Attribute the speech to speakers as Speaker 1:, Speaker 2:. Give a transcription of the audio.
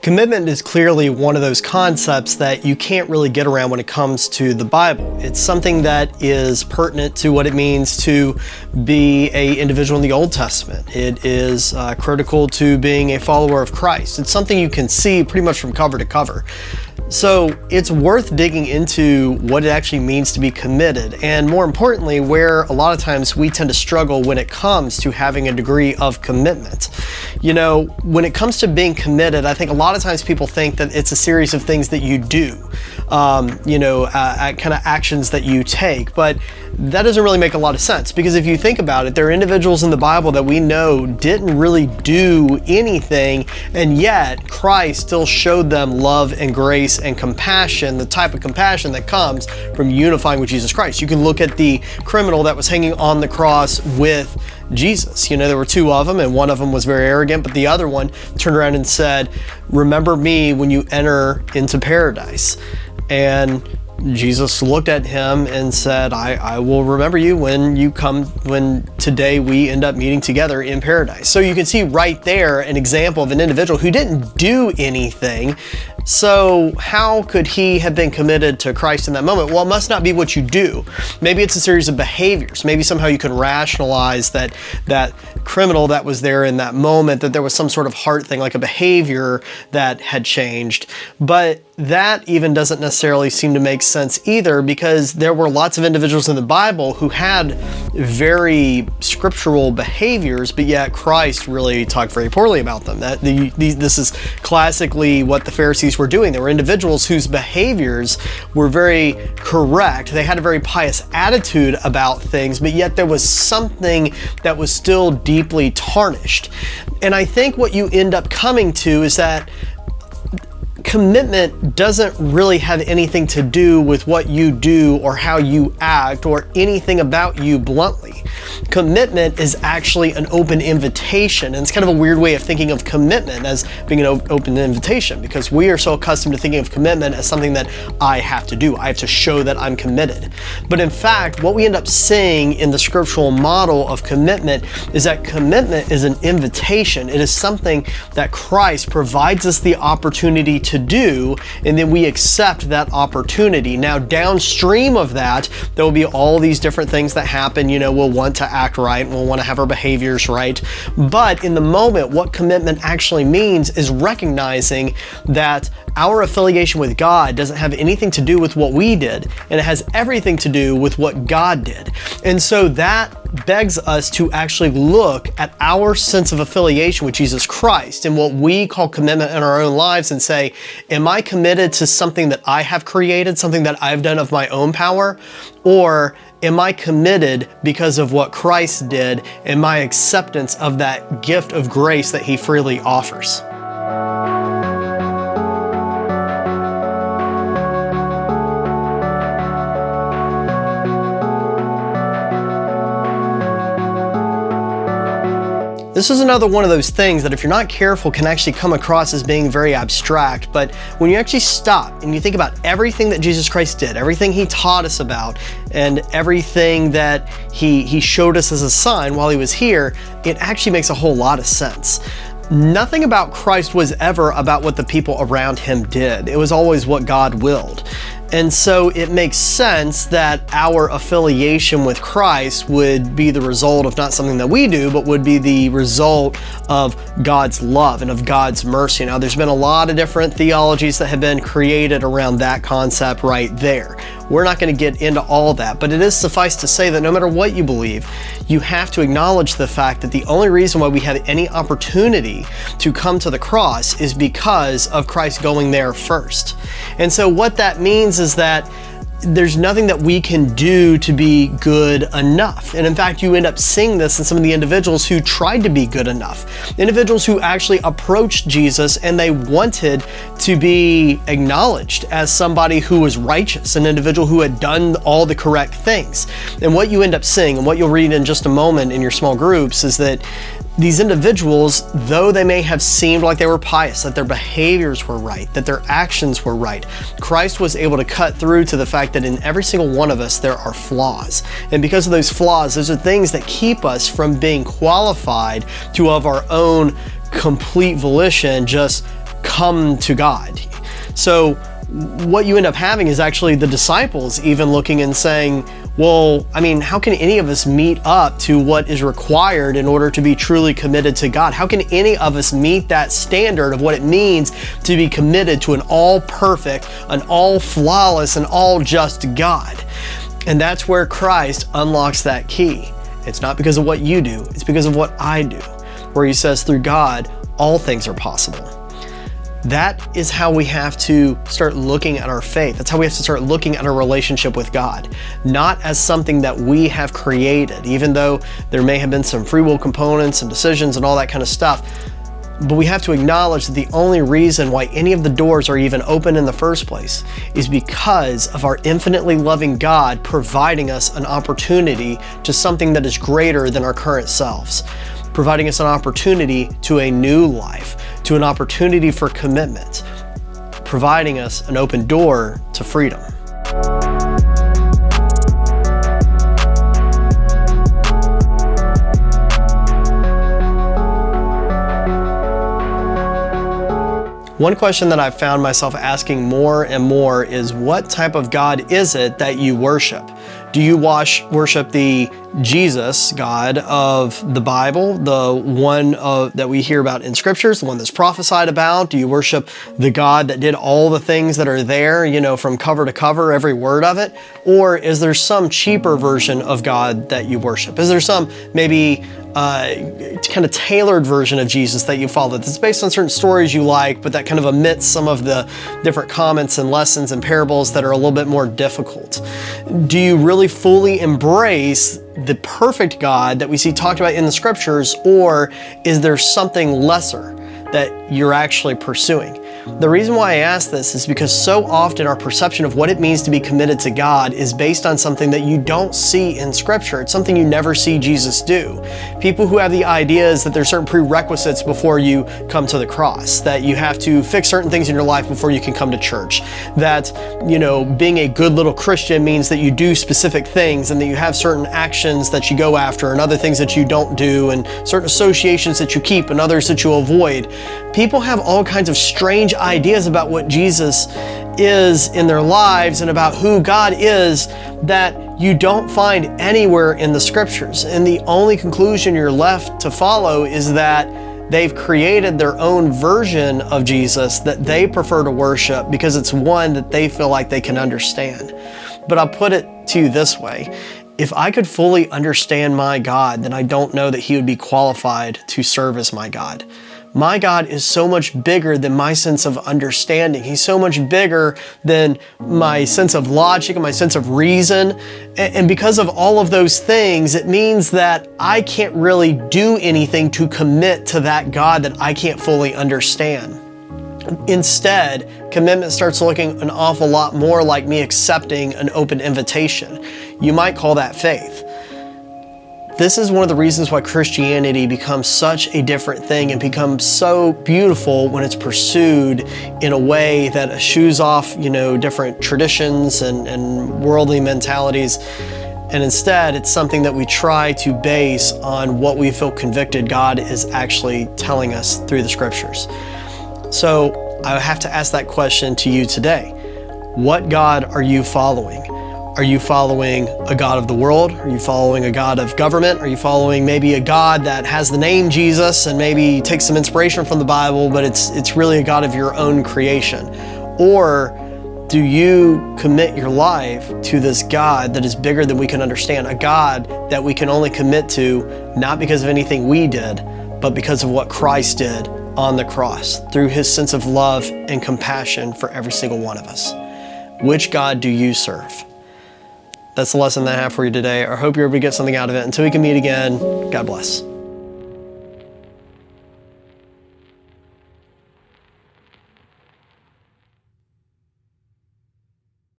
Speaker 1: Commitment is clearly one of those concepts that you can't really get around when it comes to the Bible. It's something that is pertinent to what it means to be an individual in the Old Testament. It is critical to being a follower of Christ. It's something you can see pretty much from cover to cover. So it's worth digging into what it actually means to be committed, and more importantly, where a lot of times we tend to struggle when it comes to having a degree of commitment. You know, when it comes to being committed, I think a lot of times people think that it's a series of things that you do, kind of actions that you take, but that doesn't really make a lot of sense, because if you think about it, there are individuals in the Bible that we know didn't really do anything, and yet Christ still showed them love and grace and compassion, the type of compassion that comes from unifying with Jesus Christ. You can look at the criminal that was hanging on the cross with Jesus. You know, there were two of them, and one of them was very arrogant, but the other one turned around and said, "Remember me when you enter into paradise." And Jesus looked at him and said, I will remember you when today we end up meeting together in paradise. So you can see right there an example of an individual who didn't do anything. So how could he have been committed to Christ in that moment? Well, it must not be what you do. Maybe it's a series of behaviors. Maybe somehow you can rationalize that criminal that was there in that moment, that there was some sort of heart thing, like a behavior that had changed. But that even doesn't necessarily seem to make sense either, because there were lots of individuals in the Bible who had very scriptural behaviors, but yet Christ really talked very poorly about them. This is classically what the Pharisees were doing. There were individuals whose behaviors were very correct. They had a very pious attitude about things, but yet there was something that was still deeply tarnished. And I think what you end up coming to is that commitment doesn't really have anything to do with what you do or how you act or anything about you bluntly. Commitment is actually an open invitation, and it's kind of a weird way of thinking of commitment as being an open invitation, because we are so accustomed to thinking of commitment as something that I have to do. I have to show that I'm committed. But in fact, what we end up seeing in the scriptural model of commitment is that commitment is an invitation. It is something that Christ provides us the opportunity to do, and then we accept that opportunity. Now, downstream of that, there will be all these different things that happen. You know, we'll want to act right, and we'll want to have our behaviors right. But in the moment, what commitment actually means is recognizing that our affiliation with God doesn't have anything to do with what we did, and it has everything to do with what God did. And so that begs us to actually look at our sense of affiliation with Jesus Christ and what we call commitment in our own lives and say, am I committed to something that I have created, something that I've done of my own power? Or am I committed because of what Christ did and my acceptance of that gift of grace that He freely offers? This is another one of those things that if you're not careful can actually come across as being very abstract, but when you actually stop and you think about everything that Jesus Christ did, everything He taught us about, and everything that He showed us as a sign while He was here, it actually makes a whole lot of sense. Nothing about Christ was ever about what the people around Him did. It was always what God willed. And so it makes sense that our affiliation with Christ would be the result of not something that we do, but would be the result of God's love and of God's mercy. Now, there's been a lot of different theologies that have been created around that concept right there. We're not going to get into all that, but it is suffice to say that no matter what you believe, you have to acknowledge the fact that the only reason why we have any opportunity to come to the cross is because of Christ going there first. And so what that means is that there's nothing that we can do to be good enough. And in fact, you end up seeing this in some of the individuals who tried to be good enough. Individuals who actually approached Jesus and they wanted to be acknowledged as somebody who was righteous, an individual who had done all the correct things. And what you end up seeing, and what you'll read in just a moment in your small groups, is that these individuals, though they may have seemed like they were pious, that their behaviors were right, that their actions were right, Christ was able to cut through to the fact that in every single one of us there are flaws. And because of those flaws, those are things that keep us from being qualified to, of our own complete volition, just come to God. So what you end up having is actually the disciples even looking and saying, well, I mean, how can any of us meet up to what is required in order to be truly committed to God? How can any of us meet that standard of what it means to be committed to an all perfect, an all flawless, and all just God? And that's where Christ unlocks that key. It's not because of what you do, it's because of what I do, where he says through God, all things are possible. That is how we have to start looking at our faith. That's how we have to start looking at our relationship with God, not as something that we have created, even though there may have been some free will components and decisions and all that kind of stuff. But we have to acknowledge that the only reason why any of the doors are even open in the first place is because of our infinitely loving God providing us an opportunity to something that is greater than our current selves, providing us an opportunity to a new life, to an opportunity for commitment, providing us an open door to freedom. One question that I've found myself asking more and more is, what type of God is it that you worship? Do you worship the Jesus God of the Bible, the one that we hear about in scriptures, the one that's prophesied about? Do you worship the God that did all the things that are there, from cover to cover, every word of it? Or is there some cheaper version of God that you worship? Is there some maybe kind of tailored version of Jesus that you follow that's based on certain stories you like, but that kind of omits some of the different comments and lessons and parables that are a little bit more difficult? Do you really fully embrace the perfect God that we see talked about in the scriptures, or is there something lesser that you're actually pursuing? The reason why I ask this is because so often our perception of what it means to be committed to God is based on something that you don't see in Scripture. It's something you never see Jesus do. People who have the ideas that there's certain prerequisites before you come to the cross, that you have to fix certain things in your life before you can come to church, that, being a good little Christian means that you do specific things and that you have certain actions that you go after and other things that you don't do and certain associations that you keep and others that you avoid. People have all kinds of strange ideas about what Jesus is in their lives and about who God is that you don't find anywhere in the scriptures. And the only conclusion you're left to follow is that they've created their own version of Jesus that they prefer to worship because it's one that they feel like they can understand. But I'll put it to you this way. If I could fully understand my God, then I don't know that he would be qualified to serve as my God. My God is so much bigger than my sense of understanding. He's so much bigger than my sense of logic and my sense of reason. And because of all of those things, it means that I can't really do anything to commit to that God that I can't fully understand. Instead, commitment starts looking an awful lot more like me accepting an open invitation. You might call that faith. This is one of the reasons why Christianity becomes such a different thing and becomes so beautiful when it's pursued in a way that eschews off, different traditions and worldly mentalities. And instead, it's something that we try to base on what we feel convicted God is actually telling us through the scriptures. So I have to ask that question to you today. What God are you following? Are you following a God of the world? Are you following a God of government? Are you following maybe a God that has the name Jesus and maybe takes some inspiration from the Bible, but it's really a God of your own creation? Or do you commit your life to this God that is bigger than we can understand, a God that we can only commit to not because of anything we did, but because of what Christ did on the cross, through his sense of love and compassion for every single one of us? Which God do you serve? That's the lesson that I have for you today. I hope you're able to get something out of it. Until we can meet again, God bless.